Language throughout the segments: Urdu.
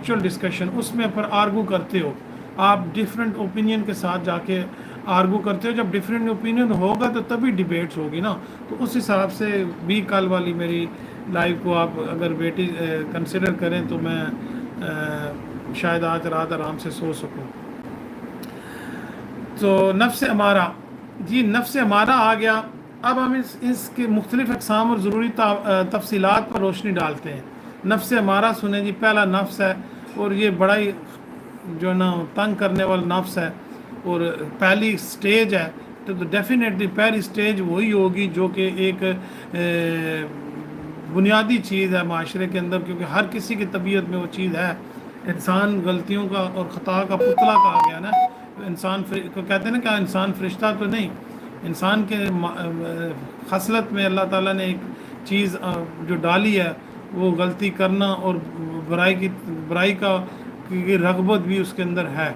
انٹلیکچوئل ڈسکشن، اس میں پر آرگو کرتے ہو، آپ ڈفرینٹ اوپینین کے ساتھ جا کے آرگو کرتے ہو. جب ڈفرینٹ اوپینین ہوگا تو تبھی ڈیبیٹس ہوگی نا. تو اس حساب سے بھی کل والی میری لائف کو آپ اگر بیٹی کنسیڈر کریں تو میں شاید آج رات آرام سے سو سکوں. تو نفس امارہ، جی نفس امارہ آ گیا. اب ہم اس کے مختلف اقسام اور ضروری تفصیلات پر روشنی ڈالتے ہیں. نفس امارہ سنیں جی، پہلا نفس ہے اور یہ بڑا ہی جو نا تنگ کرنے والا نفس ہے اور پہلی سٹیج ہے. تو ڈیفینیٹلی پہلی سٹیج وہی ہوگی جو کہ ایک بنیادی چیز ہے معاشرے کے اندر، کیونکہ ہر کسی کی طبیعت میں وہ چیز ہے. انسان غلطیوں کا اور خطا کا پتلا کہا گیا نا. انسان کو کہتے ہیں نا کہ انسان فرشتہ تو نہیں، انسان کے خصلت میں اللہ تعالیٰ نے ایک چیز جو ڈالی ہے وہ غلطی کرنا اور برائی کا کی رغبت بھی اس کے اندر ہے،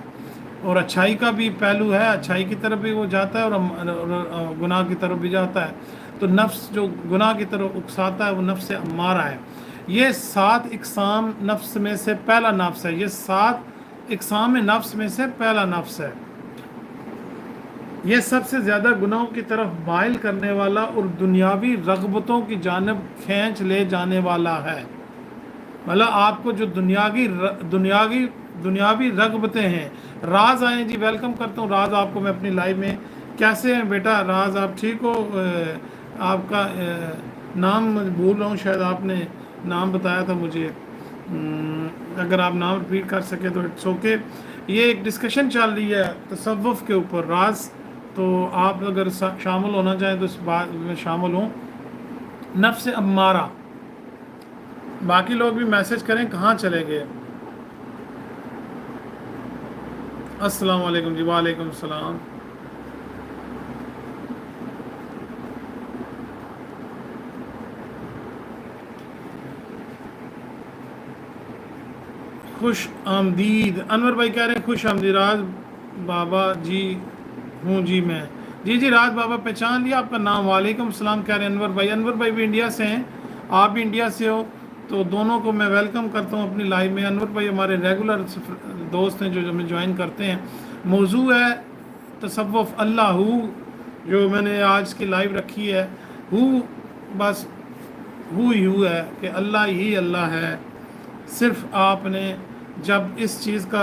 اور اچھائی کا بھی پہلو ہے، اچھائی کی طرف بھی وہ جاتا ہے اور گناہ کی طرف بھی جاتا ہے. تو نفس جو گناہ کی طرف اکساتا ہے وہ نفس امارہ ہے. یہ 7 اقسام نفس میں سے پہلا نفس ہے. یہ 7 اقسام نفس میں سے پہلا نفس ہے. یہ سب سے زیادہ گناہوں کی طرف مائل کرنے والا اور دنیاوی رغبتوں کی جانب کھینچ لے جانے والا ہے. مطلب آپ کو جو دنیاوی رغبتیں ہیں. راز آئیں جی، ویلکم کرتا ہوں راز آپ کو میں اپنی لائف میں. کیسے ہیں بیٹا راز، آپ ٹھیک ہو؟ آپ کا نام بھول رہا ہوں، شاید آپ نے نام بتایا تھا مجھے، اگر آپ نام ریپیٹ کر سکے تو اٹس اوکے. یہ ایک ڈسکشن چل رہی ہے تصوف کے اوپر راز، تو آپ اگر شامل ہونا چاہیں تو اس بات میں شامل ہوں. نفس امارہ، باقی لوگ بھی میسج کریں کہاں چلے گئے. السلام علیکم جی. وعلیکم السلام. خوش آمدید. انور بھائی کہہ رہے ہیں خوش آمدید. راز بابا جی ہوں جی میں. جی راز بابا پہچان لیا آپ کا نام. وعلیکم السلام کہہ رہے ہیں انور بھائی. انور بھائی بھی انڈیا سے ہیں، آپ بھی انڈیا سے ہو، تو دونوں کو میں ویلکم کرتا ہوں اپنی لائف میں. انور بھائی ہمارے ریگولر دوست ہیں جو ہمیں جوائن کرتے ہیں. موضوع ہے تصوف اللہ ہو، جو میں نے آج کی لائیو رکھی ہے. بس ہی ہے کہ اللہ ہی اللہ ہے. صرف آپ نے جب اس چیز کا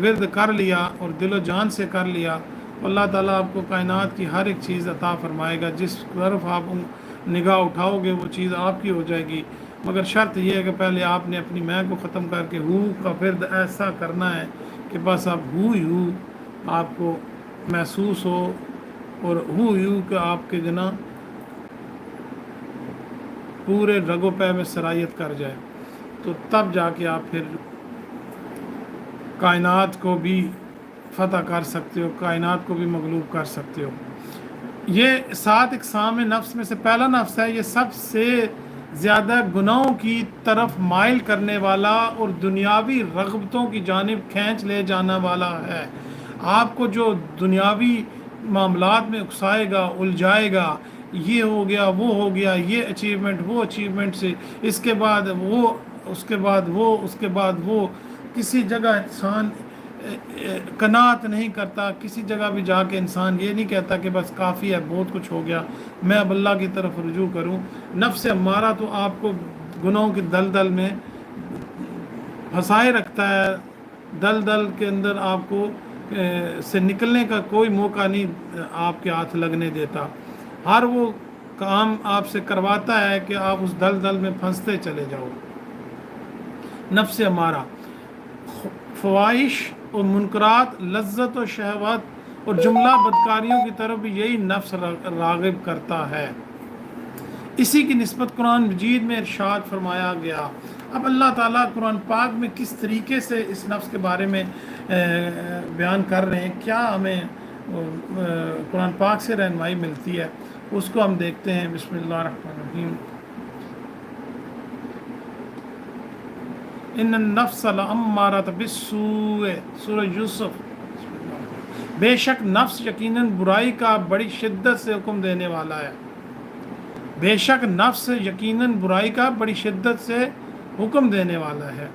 ورد کر لیا اور دل و جان سے کر لیا، اللہ تعالیٰ آپ کو کائنات کی ہر ایک چیز عطا فرمائے گا. جس طرف آپ نگاہ اٹھاؤ گے وہ چیز آپ کی ہو جائے گی. مگر شرط یہ ہے کہ پہلے آپ نے اپنی میں کو ختم کر کے کا ورد ایسا کرنا ہے کہ بس اب ہی آپ کو محسوس ہو اور کہ آپ کے جنا پورے رگ و پے میں سرایت کر جائے. تو تب جا کے آپ پھر کائنات کو بھی فتح کر سکتے ہو، کائنات کو بھی مغلوب کر سکتے ہو. یہ 7 اقسام نفس میں سے پہلا نفس ہے. یہ سب سے زیادہ گناہوں کی طرف مائل کرنے والا اور دنیاوی رغبتوں کی جانب کھینچ لے جانا والا ہے. آپ کو جو دنیاوی معاملات میں اکسائے گا، الجھائے گا، یہ ہو گیا وہ ہو گیا، یہ اچیومنٹ وہ اچیومنٹ سے، اس کے بعد وہ، اس کے بعد وہ، اس کے بعد وہ. کسی جگہ انسان قناعت نہیں کرتا. کسی جگہ بھی جا کے انسان یہ نہیں کہتا کہ بس کافی ہے، بہت کچھ ہو گیا، میں اب اللہ کی طرف رجوع کروں. نفس امارہ تو آپ کو گناہوں کی دلدل میں پھنسائے رکھتا ہے. دلدل کے اندر آپ کو سے نکلنے کا کوئی موقع نہیں آپ کے ہاتھ لگنے دیتا. ہر وہ کام آپ سے کرواتا ہے کہ آپ اس دلدل میں پھنستے چلے جاؤ. نفس امارہ فواہش اور منکرات، لذت و شہوات اور جملہ بدکاریوں کی طرف بھی یہی نفس راغب کرتا ہے. اسی کی نسبت قرآن مجید میں ارشاد فرمایا گیا. اب اللہ تعالیٰ قرآن پاک میں کس طریقے سے اس نفس کے بارے میں بیان کر رہے ہیں، کیا ہمیں قرآن پاک سے رہنمائی ملتی ہے، اس کو ہم دیکھتے ہیں. بسم اللہ الرحمن الرحیم. ان النفس لامارۃ بالسوء، سورہ یوسف. بے شک نفس یقیناً برائی کا بڑی شدت سے حکم دینے والا ہے. بے شک نفس یقیناً برائی کا بڑی شدت سے حکم دینے والا ہے.